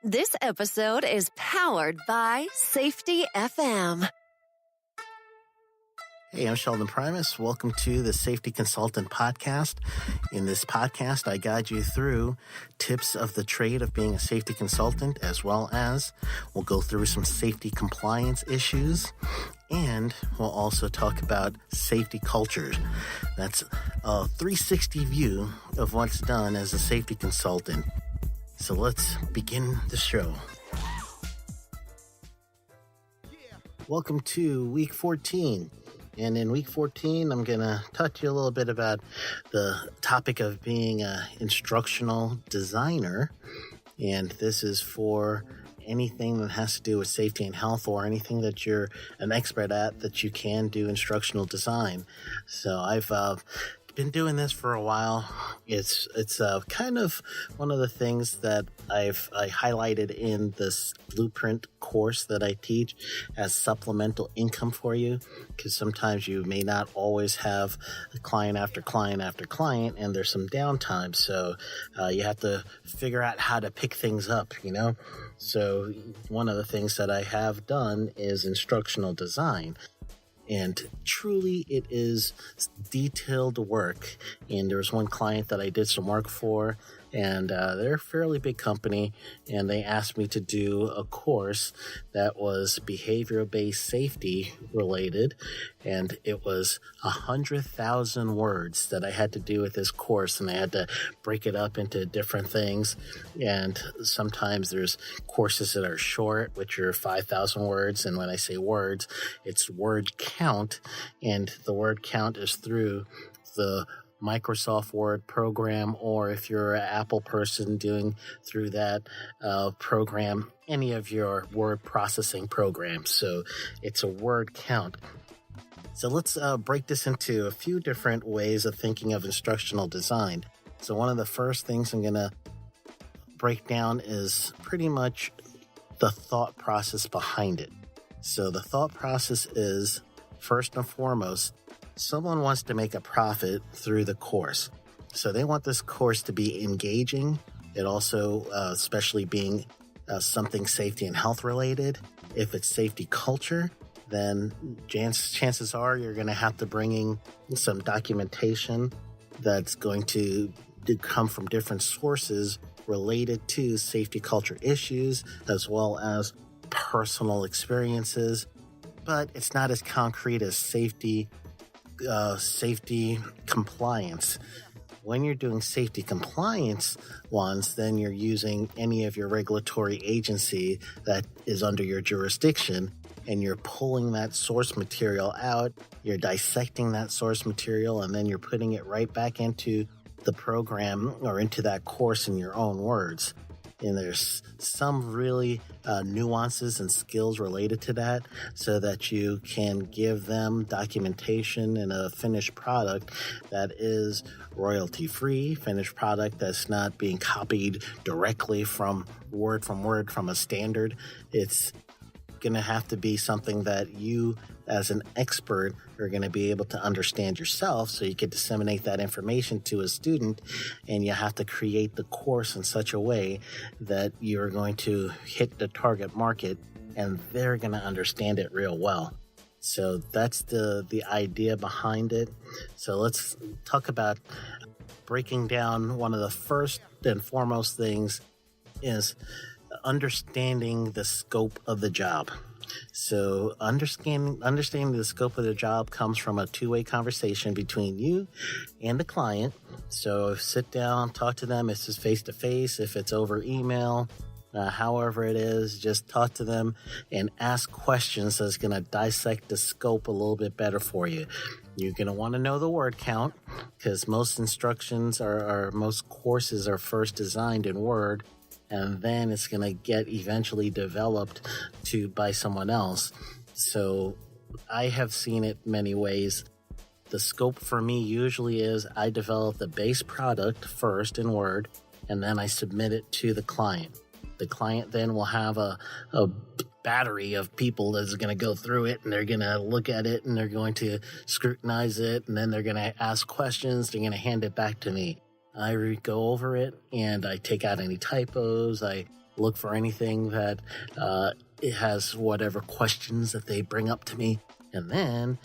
This episode is powered by Safety FM. Hey, I'm Sheldon Primus. Welcome to the Safety Consultant Podcast. In this podcast, I guide you through tips of the trade of being a safety consultant, as well as we'll go through some safety compliance issues, and we'll also talk about safety culture. That's a 360 view of what's done as a safety consultant. So let's begin the show. Welcome to week 14. And in week 14, I'm going to touch you a little bit about the topic of being an instructional designer. And this is for anything that has to do with safety and health, or anything that you're an expert at that you can do instructional design. So I've been doing this for a while. It's kind of one of the things that I highlighted in this blueprint course that I teach as supplemental income for you, because sometimes you may not always have client after client after client, and there's some downtime. So you have to figure out how to pick things up, So one of the things that I have done is instructional design. And truly, it is detailed work. And there was one client that I did some work for, and they're a fairly big company, and they asked me to do a course that was behavioral-based safety related, and it was 100,000 words that I had to do with this course, and I had to break it up into different things. And sometimes there's courses that are short, which are 5,000 words, and when I say words, it's word count, and the word count is through the Microsoft Word program, or if you're an Apple person, doing through that program, any of your word processing programs. So it's a word count. So let's break this into a few different ways of thinking of instructional design. So one of the first things I'm going to break down is pretty much the thought process behind it. So the thought process is, first and foremost, someone wants to make a profit through the course. So they want this course to be engaging. It also, especially being something safety and health related. If it's safety culture, then chances are you're going to have to bring in some documentation that's going to come from different sources related to safety culture issues, as well as personal experiences. But it's not as concrete as safety compliance. When you're doing safety compliance ones, then you're using any of your regulatory agency that is under your jurisdiction, and you're pulling that source material out, you're dissecting that source material, and then you're putting it right back into the program or into that course in your own words. And there's some really nuances and skills related to that, so that you can give them documentation and a finished product that is royalty-free, finished product that's not being copied directly from word from a standard. It's going to have to be something that you, as an expert, are going to be able to understand yourself, so you can disseminate that information to a student. And you have to create the course in such a way that you're going to hit the target market and they're going to understand it real well. So that's the idea behind it. So let's talk about breaking down. One of the first and foremost things is understanding the scope of the job. So understanding the scope of the job comes from a two-way conversation between you and the client. So sit down, talk to them. If it's face-to-face, if it's over email, however it is, just talk to them and ask questions that's going to dissect the scope a little bit better for you. You're going to want to know the word count, because most instructions or most courses are first designed in Word, and then it's going to get eventually developed by someone else. So I have seen it many ways. The scope for me usually is I develop the base product first in Word, and then I submit it to the client. The client then will have a battery of people that's going to go through it, and they're going to look at it, and they're going to scrutinize it, and then they're going to ask questions. They're going to hand it back to me. I go over it, and I take out any typos. I look for anything that it has whatever questions that they bring up to me. And then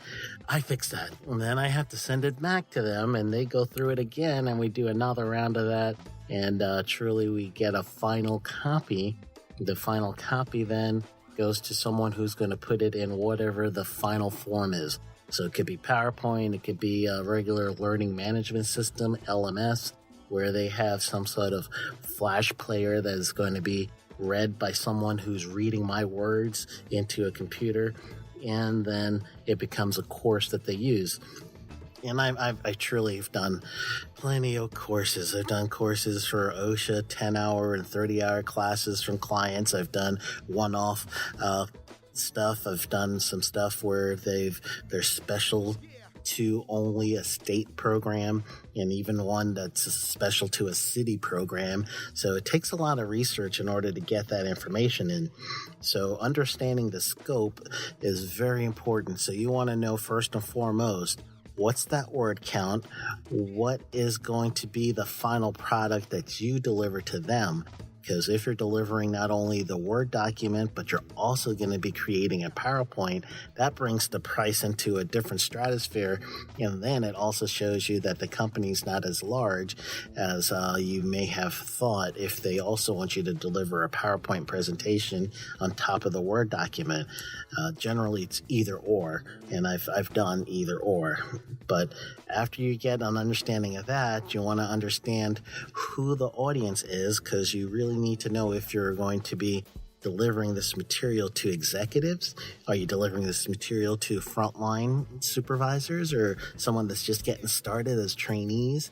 I fix that. And then I have to send it back to them and they go through it again and we do another round of that. And truly we get a final copy. The final copy then goes to someone who's going to put it in whatever the final form is. So it could be PowerPoint, it could be a regular learning management system, LMS, where they have some sort of flash player that is going to be read by someone who's reading my words into a computer, and then it becomes a course that they use. And I truly have done plenty of courses. I've done courses for OSHA, 10-hour and 30-hour classes from clients. I've done one-off stuff. I've done some stuff where they're special to only a state program, and even one that's special to a city program. So it takes a lot of research in order to get that information in. So understanding the scope is very important. So you want to know first and foremost, what's that word count? What is going to be the final product that you deliver to them? Because if you're delivering not only the Word document, but you're also going to be creating a PowerPoint, that brings the price into a different stratosphere. And then it also shows you that the company's not as large as you may have thought if they also want you to deliver a PowerPoint presentation on top of the Word document. Generally, it's either or, and I've done either or. But after you get an understanding of that, you want to understand who the audience is, because you really need to know if you're going to be delivering this material to executives. Are you delivering this material to frontline supervisors or someone that's just getting started as trainees?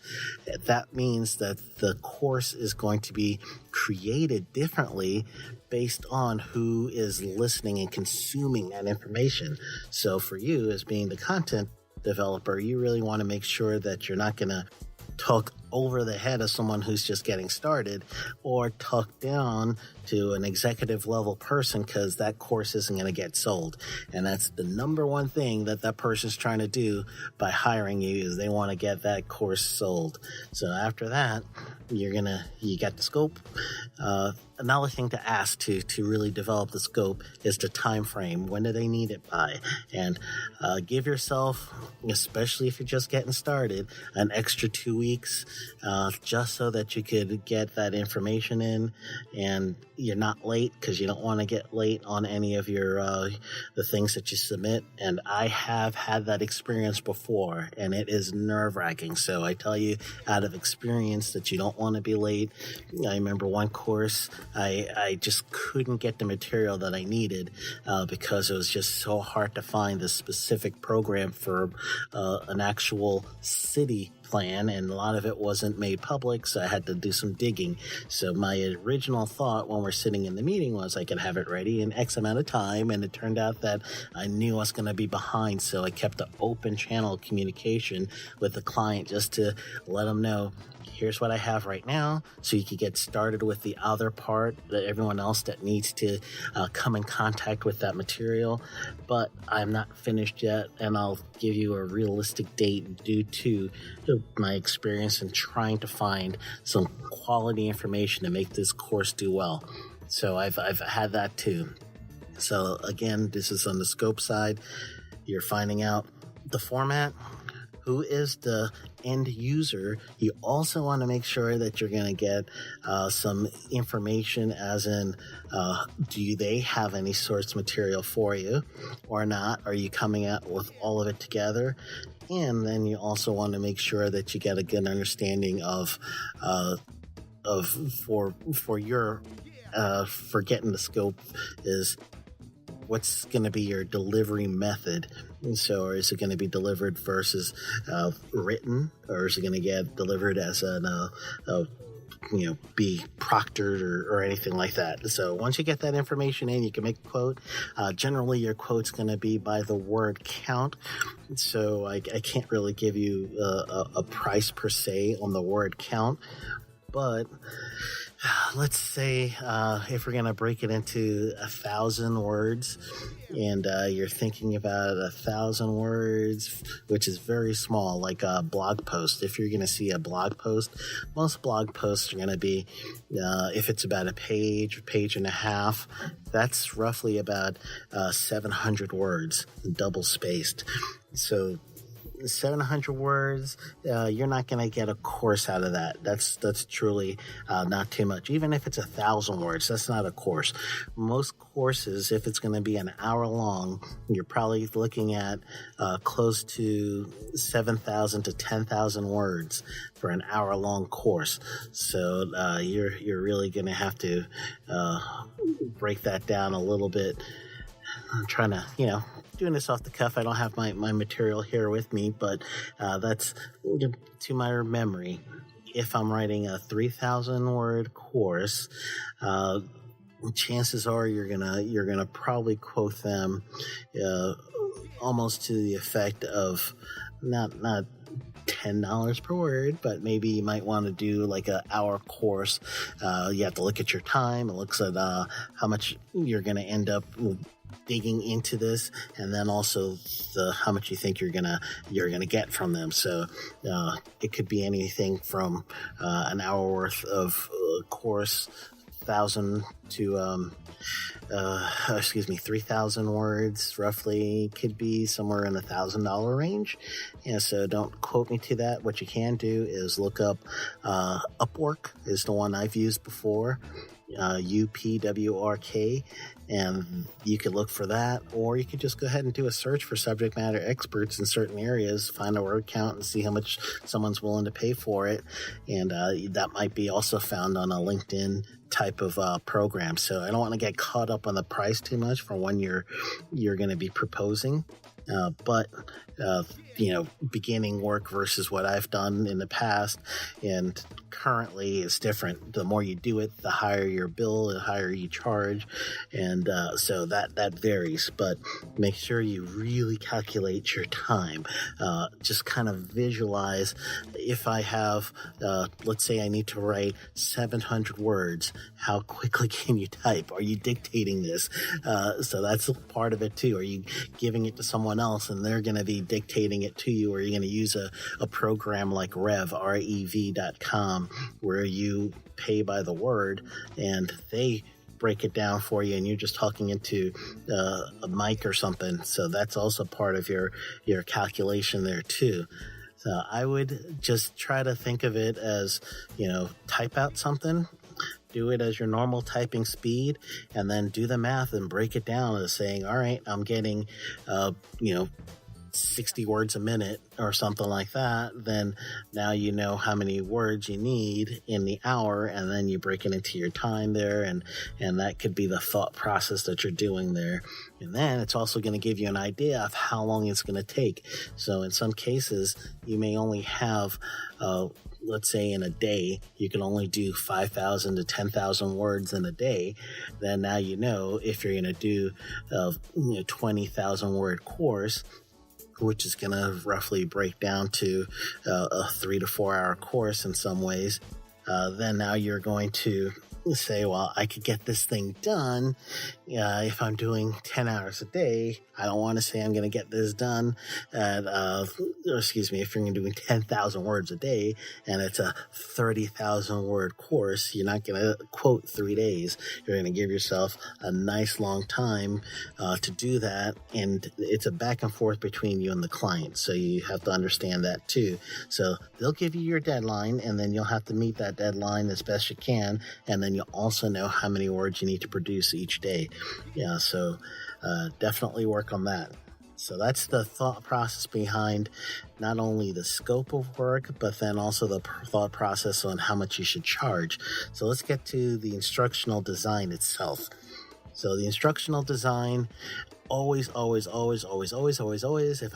That means that the course is going to be created differently based on who is listening and consuming that information. So for you, as being the content developer, you really want to make sure that you're not going to talk over the head of someone who's just getting started or talk down to an executive level person, because that course isn't going to get sold. And that's the number one thing that person's trying to do by hiring you, is they want to get that course sold. So after that, you got the scope. Another thing to ask to really develop the scope is the time frame. When do they need it by? And give yourself, especially if you're just getting started, an extra 2 weeks, just so that you could get that information in and you're not late, because you don't want to get late on any of your the things that you submit. And I have had that experience before, and it is nerve-wracking. So I tell you out of experience that you don't want to be late. I remember one course, I just couldn't get the material that I needed because it was just so hard to find the specific program for an actual city plan, and a lot of it wasn't made public, so I had to do some digging. So my original thought when we're sitting in the meeting was I could have it ready in X amount of time, and it turned out that I knew I was going to be behind, so I kept an open channel of communication with the client just to let them know, here's what I have right now, so you can get started with the other part, that everyone else that needs to come in contact with that material. But I'm not finished yet, and I'll give you a realistic date due to my experience in trying to find some quality information to make this course do well. So I've had that too. So again, this is on the scope side. You're finding out the format. Who is the end user? You also want to make sure that you're going to get some information, as in, do they have any source material for you or not? Are you coming out with all of it together? And then you also want to make sure that you get a good understanding of for getting the scope is what's going to be your delivery method. And so is it going to be delivered versus written, or is it going to get delivered as be proctored or anything like that? So once you get that information in, you can make a quote. Generally, your quote's going to be by the word count. So I can't really give you a price per se on the word count. But Let's say if we're going to break it into 1,000 words, and you're thinking about 1,000 words, which is very small, like a blog post. If you're going to see a blog post, most blog posts are going to be, if it's about a page and a half, that's roughly about 700 words, double spaced. So 700 words, you're not going to get a course out of that. That's truly not too much. Even if it's 1,000 words, that's not a course. Most courses, if it's going to be an hour long, you're probably looking at close to 7,000 to 10,000 words for an hour long course. So you're really going to have to break that down a little bit. I'm trying to, doing this off the cuff. I don't have my material here with me, but that's to my memory. If I'm writing a 3,000 word course, chances are you're gonna probably quote them almost to the effect of not $10 per word, but maybe you might want to do like an hour course. You have to look at your time. It looks at how much you're going to end up digging into this, and then also how much you think you're gonna get from them. So it could be anything from an hour worth of course, 1,000 to 3,000 words roughly. Could be somewhere in the $1,000 range. And so don't quote me to that. What you can do is look up Upwork is the one I've used before. UPWRK, and you could look for that, or you could just go ahead and do a search for subject matter experts in certain areas, find a word count and see how much someone's willing to pay for it. And that might be also found on a LinkedIn type of program. So I don't want to get caught up on the price too much for when you're going to be proposing. But beginning work versus what I've done in the past and currently is different. The more you do it, the higher your bill, the higher you charge. And so that varies, but make sure you really calculate your time. Just kind of visualize, if I have, let's say I need to write 700 words, how quickly can you type? Are you dictating this? So that's part of it too. Are you giving it to someone else and they're going to be dictating it to you? Or are you going to use a program like rev.com where you pay by the word and they break it down for you and you're just talking into a mic or something? So that's also part of your calculation there too. So I would just try to think of it as, type out something, do it as your normal typing speed, and then do the math and break it down as saying, all right, I'm getting, 60 words a minute or something like that. Then now you know how many words you need in the hour, and then you break it into your time there, and that could be the thought process that you're doing there. And then it's also going to give you an idea of how long it's going to take. So in some cases, you may only have let's say in a day, you can only do 5,000 to 10,000 words in a day. Then now if you're going to do a 20,000 word course, which is going to roughly break down to a 3 to 4 hour course in some ways, then now you're going to say, well, I could get this thing done if I'm doing 10 hours a day. I don't want to say I'm going to get this done at, if you're doing 10,000 words a day and it's a 30,000 word course, you're not going to quote 3 days. You're going to give yourself a nice long time to do that. And it's a back and forth between you and the client. So you have to understand that too. So they'll give you your deadline, and then you'll have to meet that deadline as best you can. And then you'll also know how many words you need to produce each day. Yeah, so definitely work on that. So that's the thought process behind not only the scope of work, but then also the thought process on how much you should charge. So let's get to the instructional design itself. So the instructional design, always, if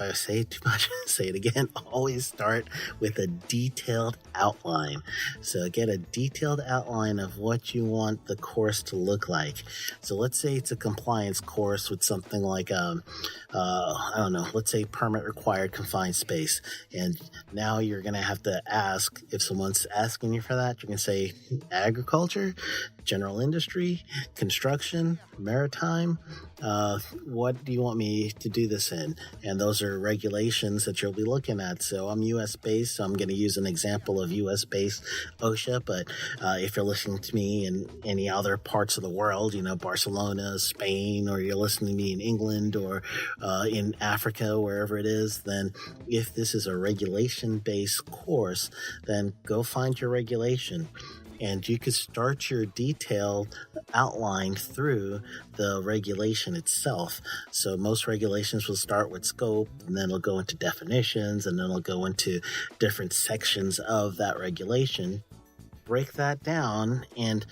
I say it too much, say it again, always start with a detailed outline. So get a detailed outline of what you want the course to look like. So let's say it's a compliance course with something like, let's say permit required confined space. And now you're going to have to ask, if someone's asking you for that, you're going to say agriculture, general industry, construction, maritime, what do you want me to do this in? And those are regulations that you'll be looking at. So I'm US based, so I'm going to use an example of US based OSHA, but if you're listening to me in any other parts of the world, Barcelona, Spain, or you're listening to me in England or in Africa, wherever it is, then if this is a regulation based course, then go find your regulation. And you could start your detailed outline through the regulation itself. So most regulations will start with scope, and then it'll go into definitions, and then it'll go into different sections of that regulation. Break that down, and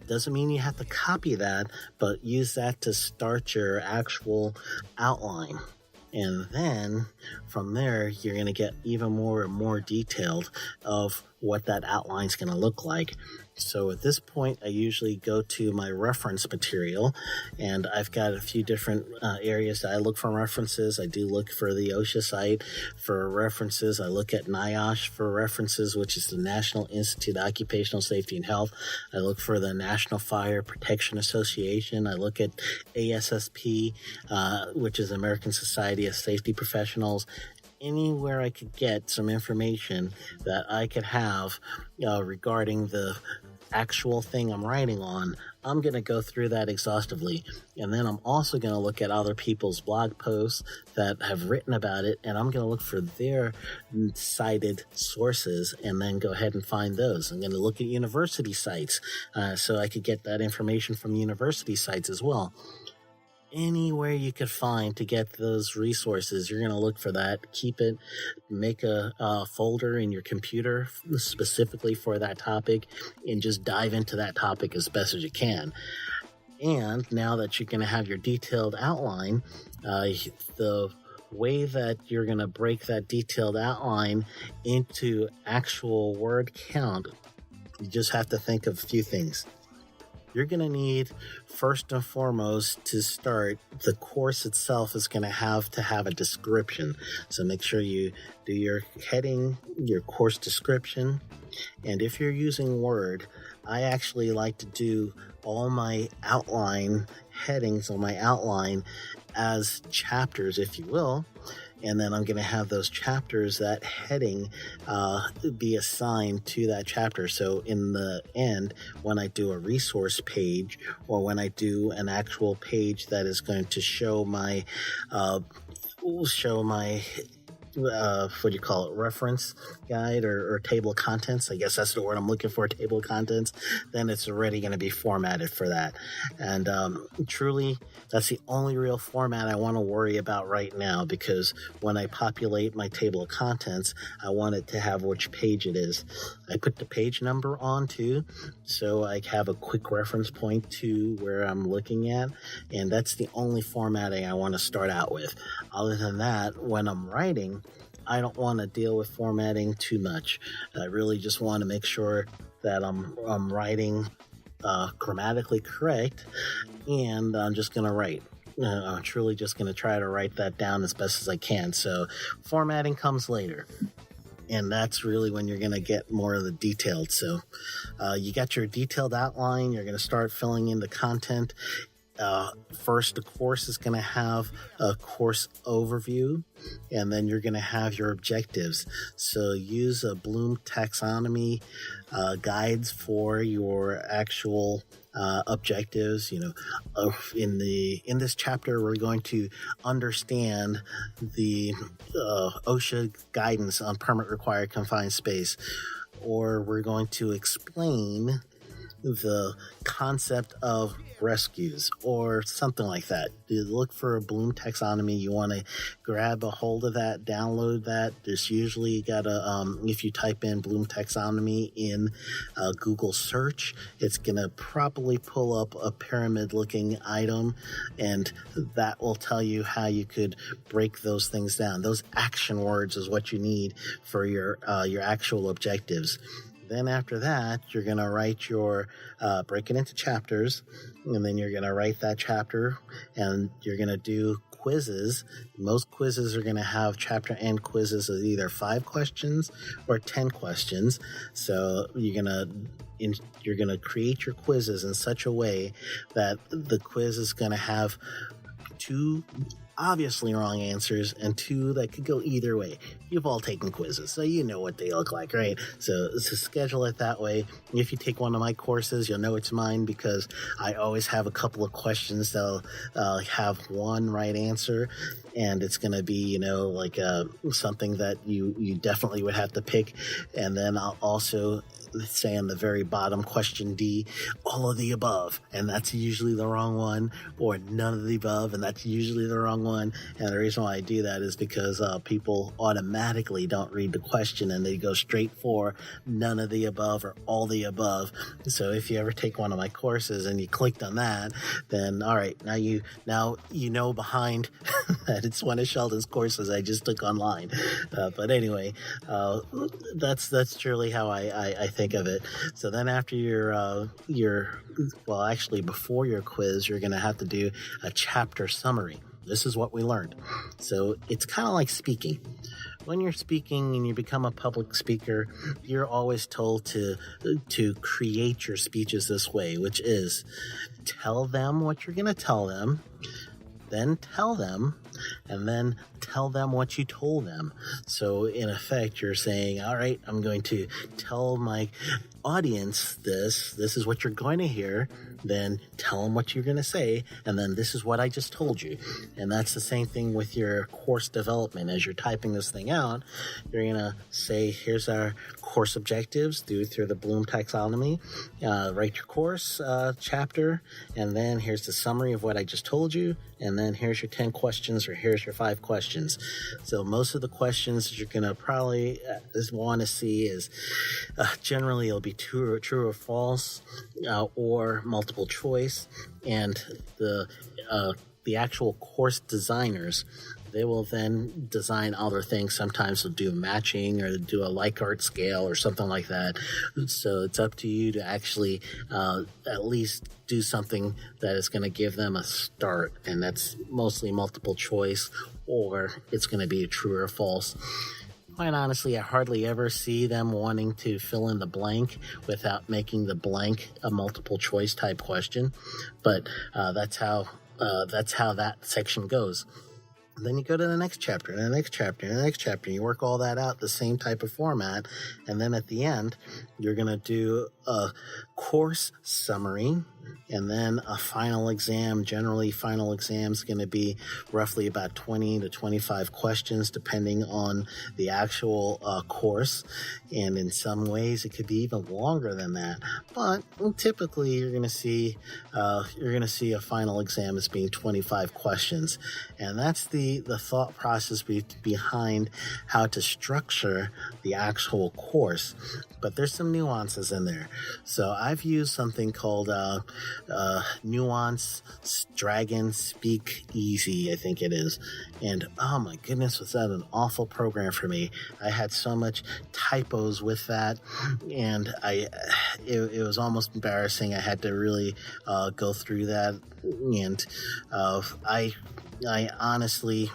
doesn't mean you have to copy that, but use that to start your actual outline. And then from there, you're going to get even more and more detailed of what that outline is going to look like. So at this point, I usually go to my reference material, and I've got a few different areas that I look for references. I do look for the OSHA site for references. I look at NIOSH for references, which is the National Institute of Occupational Safety and Health. I look for the National Fire Protection Association. I look at ASSP, which is American Society of Safety Professionals. Anywhere I could get some information that I could have regarding the actual thing I'm writing on, I'm going to go through that exhaustively. And then I'm also going to look at other people's blog posts that have written about it, and I'm going to look for their cited sources and then go ahead and find those. I'm going to look at university sites so I could get that information from university sites as well. Anywhere you could find to get those resources, you're going to look for that. Keep it, make a folder in your computer specifically for that topic, and just dive into that topic as best as you can. And now that you're going to have your detailed outline, the way that you're going to break that detailed outline into actual word count, you just have to think of a few things. You're going to need, first and foremost, to start, the course itself is going to have a description. So make sure you do your heading, your course description. And if you're using Word, I actually like to do all my outline headings on my outline as chapters, if you will. And then I'm going to have those chapters, that heading, be assigned to that chapter. So in the end, when I do a resource page, or when I do an actual page that is going to show my reference guide or table of contents, I guess that's the word I'm looking for, table of contents, then it's already going to be formatted for that. And truly, that's the only real format I want to worry about right now, because when I populate my table of contents, I want it to have which page it is. I put the page number on too, so I have a quick reference point to where I'm looking at, and that's the only formatting I want to start out with. Other than that, when I'm writing, I don't want to deal with formatting too much. I really just want to make sure that I'm writing grammatically correct, and I'm just going to write. I'm truly just going to try to write that down as best as I can. So formatting comes later, and that's really when you're going to get more of the detailed. So you got your detailed outline. You're going to start filling in the content. First, the course is going to have a course overview, and then you're going to have your objectives. So use a Bloom taxonomy guides for your actual objectives. In this chapter, we're going to understand the OSHA guidance on permit required confined space, or we're going to explain the concept of rescues or something like that. You look for a Bloom taxonomy, you want to grab a hold of that, download that. There's usually if you type in Bloom taxonomy in Google search, it's going to probably pull up a pyramid looking item, and that will tell you how you could break those things down. Those action words is what you need for your actual objectives. Then after that, you're going to write break it into chapters, and then you're going to write that chapter, and you're going to do quizzes. Most quizzes are going to have chapter end quizzes of either 5 questions or 10 questions. So you're going to create your quizzes in such a way that the quiz is going to have 2 obviously wrong answers and 2 that could go either way. You've all taken quizzes, so you know what they look like, right? So schedule it that way. If you take one of my courses, you'll know it's mine because I always have a couple of questions that'll have 1 right answer, and it's going to be, something that you definitely would have to pick. And then I'll also say on the very bottom, question D, all of the above, and that's usually the wrong one, or none of the above, and that's usually the wrong one. And the reason why I do that is because people automatically don't read the question and they go straight for none of the above or all the above. So if you ever take one of my courses and you clicked on that, then all right, now you know behind that it's one of Sheldon's courses I just took online. But anyway, that's truly how I think of it. So then after before your quiz, you're going to have to do a chapter summary. This is what we learned. So it's kind of like speaking. When you're speaking and you become a public speaker, you're always told to create your speeches this way, which is tell them what you're going to tell them, then tell them, and then tell them what you told them. So in effect, you're saying, all right, I'm going to tell my audience this is what you're going to hear, then tell them what you're going to say, and then this is what I just told you. And that's the same thing with your course development. As you're typing this thing out, you're going to say, here's our course objectives, do it through the Bloom taxonomy, write your course chapter, and then here's the summary of what I just told you, and then here's your 10 questions, or here's your 5 questions. So most of the questions that you're going to probably want to see is generally it'll be true or false, or multiple choice. And the actual course designers, they will then design other things. Sometimes they'll do matching or do a Likert scale or something like that. So it's up to you to actually at least do something that is going to give them a start, and that's mostly multiple choice, or it's going to be a true or false. Quite honestly, I hardly ever see them wanting to fill in the blank without making the blank a multiple choice type question, but that's how that section goes. Then you go to the next chapter, and the next chapter, and the next chapter. You work all that out, the same type of format, and then at the end, you're going to do a course summary, and then a final exam. Generally, final exam is going to be roughly about 20 to 25 questions, depending on the actual course. And in some ways, it could be even longer than that. But typically, you're going to see a final exam as being 25 questions, and that's the thought process behind how to structure the actual course. But there's some nuances in there. So I've used something called Nuance Dragon Speak Easy, I think it is. And oh my goodness, was that an awful program for me. I had so much typos with that, and it was almost embarrassing. I had to really go through that, and I honestly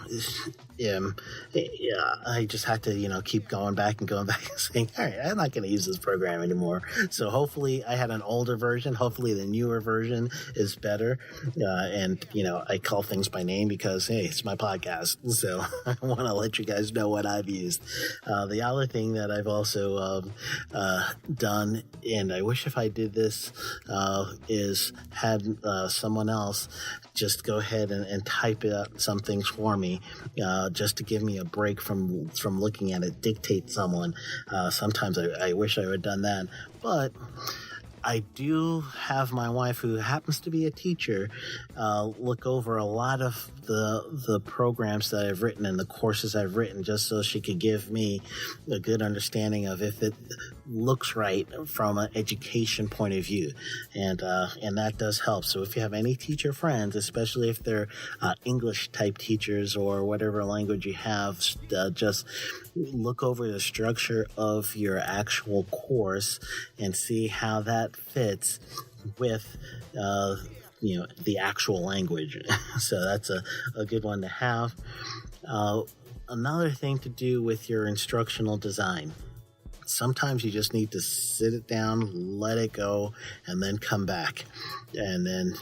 I just had to, keep going back and saying, all right, I'm not going to use this program anymore. So hopefully I had an older version. Hopefully the newer version is better. And I call things by name because, hey, it's my podcast. So I want to let you guys know what I've used. The other thing that I've also done, and I wish if I did this, is had someone else just go ahead and type out some things for me, just to give me a break from looking at it, dictate someone. Sometimes I wish I would have done that, but I do have my wife, who happens to be a teacher, look over a lot of the programs that I've written and the courses I've written, just so she could give me a good understanding of if it looks right from an education point of view, and that does help. So if you have any teacher friends, especially if they're English type teachers or whatever language you have, just look over the structure of your actual course and see how that fits with the actual language. So that's a good one to have. Another thing to do with your instructional design. Sometimes you just need to sit it down, let it go, and then come back. And then,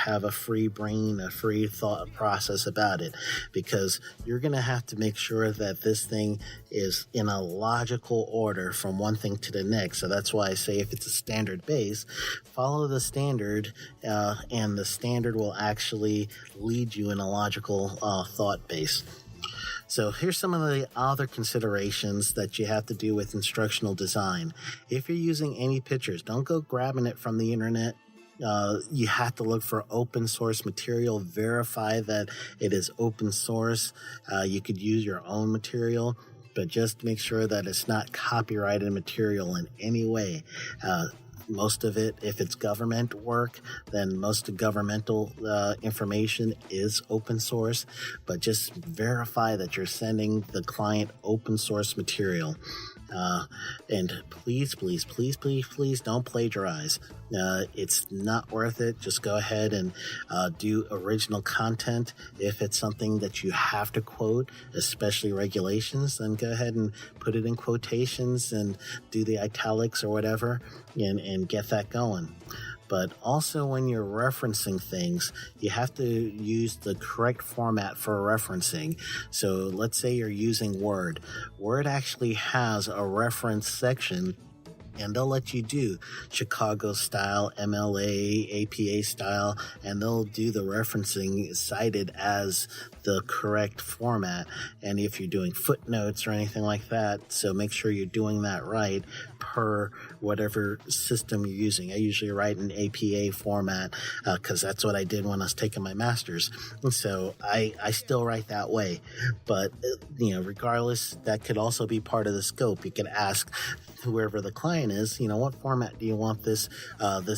have a free brain, a free thought process about it. Because you're going to have to make sure that this thing is in a logical order from one thing to the next. So that's why I say if it's a standard base, follow the standard, and the standard will actually lead you in a logical thought base. So here's some of the other considerations that you have to do with instructional design. If you're using any pictures, don't go grabbing it from the internet. You have to look for open source material, verify that it is open source. You could use your own material, but just make sure that it's not copyrighted material in any way. Most of it, if it's government work, then most of governmental information is open source, but just verify that you're sending the client open source material. And please don't plagiarize. It's not worth it. Just go ahead and do original content. If it's something that you have to quote, especially regulations, then go ahead and put it in quotations and do the italics or whatever, and get that going. But also when you're referencing things, you have to use the correct format for referencing. So let's say you're using Word. Word actually has a reference section, and they'll let you do Chicago style, MLA, APA style, and they'll do the referencing cited as the correct format. And if you're doing footnotes or anything like that, so make sure you're doing that right per whatever system you're using. I usually write in APA format because that's what I did when I was taking my master's. And so I still write that way. But, regardless, that could also be part of the scope. You could ask whoever the client is, what format do you want this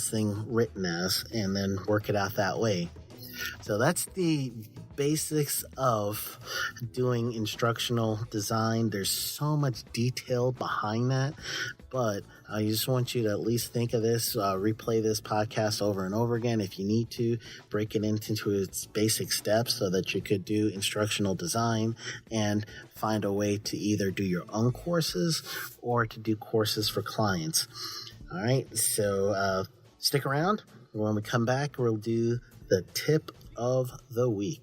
thing written as, and then work it out that way. So that's the basics of doing instructional design. There's so much detail behind that, but I just want you to at least think of this, replay this podcast over and over again if you need to, break it into its basic steps so that you could do instructional design and find a way to either do your own courses or to do courses for clients. All right, so stick around. When we come back, we'll do the tip of the week.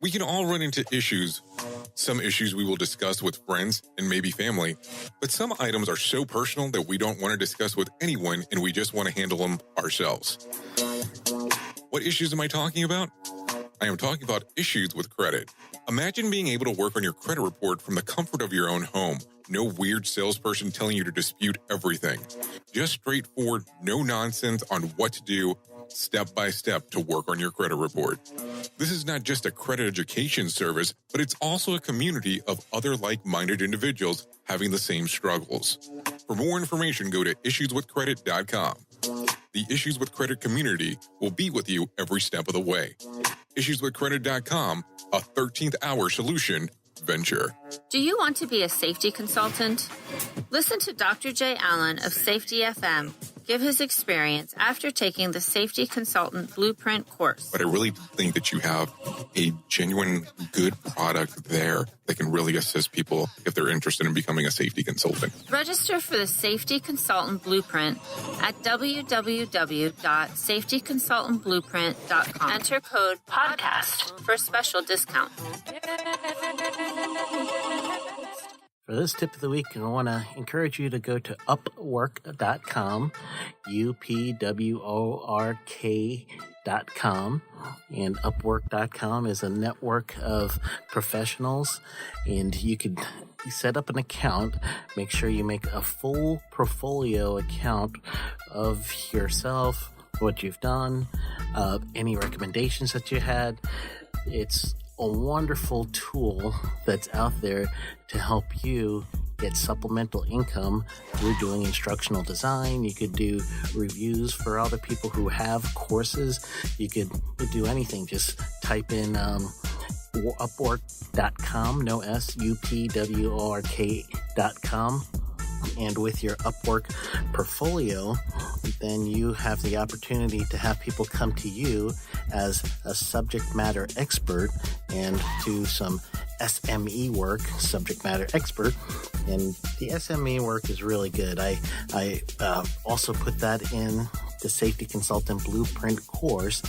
We can all run into issues. Some issues we will discuss with friends and maybe family, but some items are so personal that we don't want to discuss with anyone and we just want to handle them ourselves. What issues am I talking about? I am talking about issues with credit. Imagine being able to work on your credit report from the comfort of your own home. No weird salesperson telling you to dispute everything. Just straightforward, no nonsense on what to do, step by step to work on your credit report. This is not just a credit education service, but it's also a community of other like-minded individuals having the same struggles. For more information, go to issueswithcredit.com. The Issues with Credit community will be with you every step of the way. Issueswithcredit.com, a 13th hour solution venture. Do you want to be a safety consultant? Listen to Dr. Jay Allen of Safety FM give his experience after taking the Safety Consultant Blueprint course. But I really think that you have a genuine good product there that can really assist people if they're interested in becoming a safety consultant. Register for the Safety Consultant Blueprint at www.safetyconsultantblueprint.com. Enter code PODCAST for a special discount. For this tip of the week, I want to encourage you to go to upwork.com, upwork.com. And Upwork.com is a network of professionals, and you could set up an account. Make sure you make a full portfolio account of yourself, what you've done, any recommendations that you had. It's a wonderful tool that's out there to help you get supplemental income through doing instructional design. You could do reviews for other people who have courses. You could do anything. Just type in Upwork.com, no S, Upwork.com. And with your Upwork portfolio, then you have the opportunity to have people come to you as a subject matter expert and do some SME work, subject matter expert. And the SME work is really good. I also put that in the Safety Consultant Blueprint course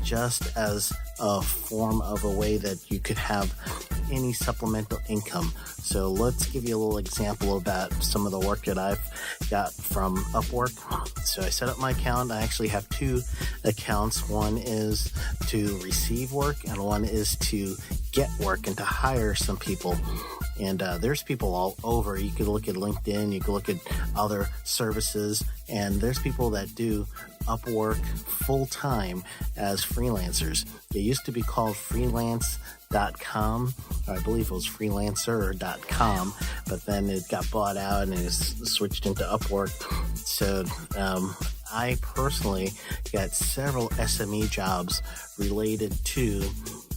just as a form of a way that you could have any supplemental income. So let's give you a little example about some of the work that I've got from Upwork. So I set up my account. I actually have two accounts. One is to receive work and one is to get work and to hire some people. And there's people all over. You could look at LinkedIn, you could look at other services, and there's people that do Upwork full-time as freelancers. It used to be called freelance.com, or I believe it was freelancer.com, but then it got bought out and it was switched into Upwork. So I personally got several SME jobs related to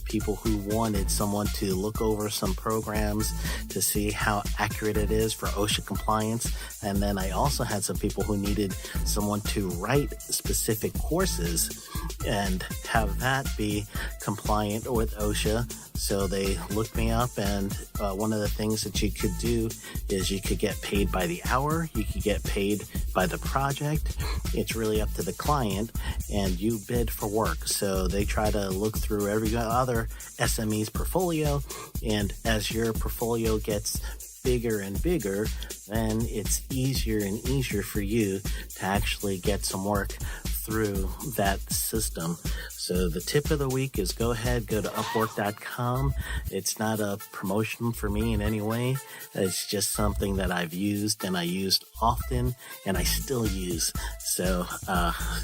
people who wanted someone to look over some programs to see how accurate it is for OSHA compliance. And then I also had some people who needed someone to write specific courses and have that be compliant with OSHA. So they looked me up, and one of the things that you could do is you could get paid by the hour, you could get paid by the project. It's really up to the client, and you bid for work. So they try to look through every other SME's portfolio, and as your portfolio gets bigger and bigger, then it's easier and easier for you to actually get some work through that system. So the tip of the week is go ahead, go to Upwork.com. It's not a promotion for me in any way. It's just something that I've used and I used often and I still use. So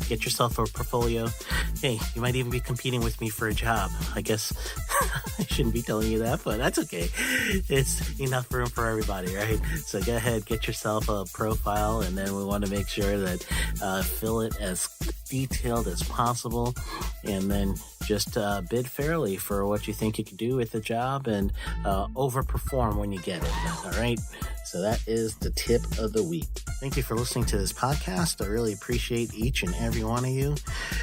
get yourself a portfolio. Hey, you might even be competing with me for a job. I guess I shouldn't be telling you that, but that's okay. It's enough room for everybody, right? So go ahead, get yourself a profile, and then we want to make sure that fill it as detailed as possible, and then just bid fairly for what you think you can do with the job, and overperform when you get it. All right. So that is the tip of the week. Thank you for listening to this podcast. I really appreciate each and every one of you.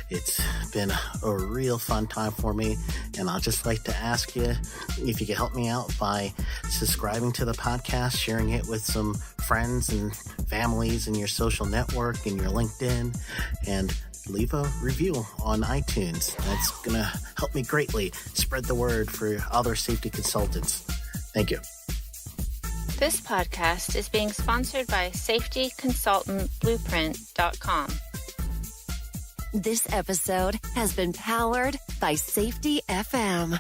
It's been a real fun time for me. And I'll just like to ask you if you could help me out by subscribing to the podcast, sharing it with some friends and families in your social network and your LinkedIn, and leave a review on iTunes. That's going to help me greatly spread the word for other safety consultants. Thank you. This podcast is being sponsored by safetyconsultantblueprint.com. This episode has been powered by Safety FM.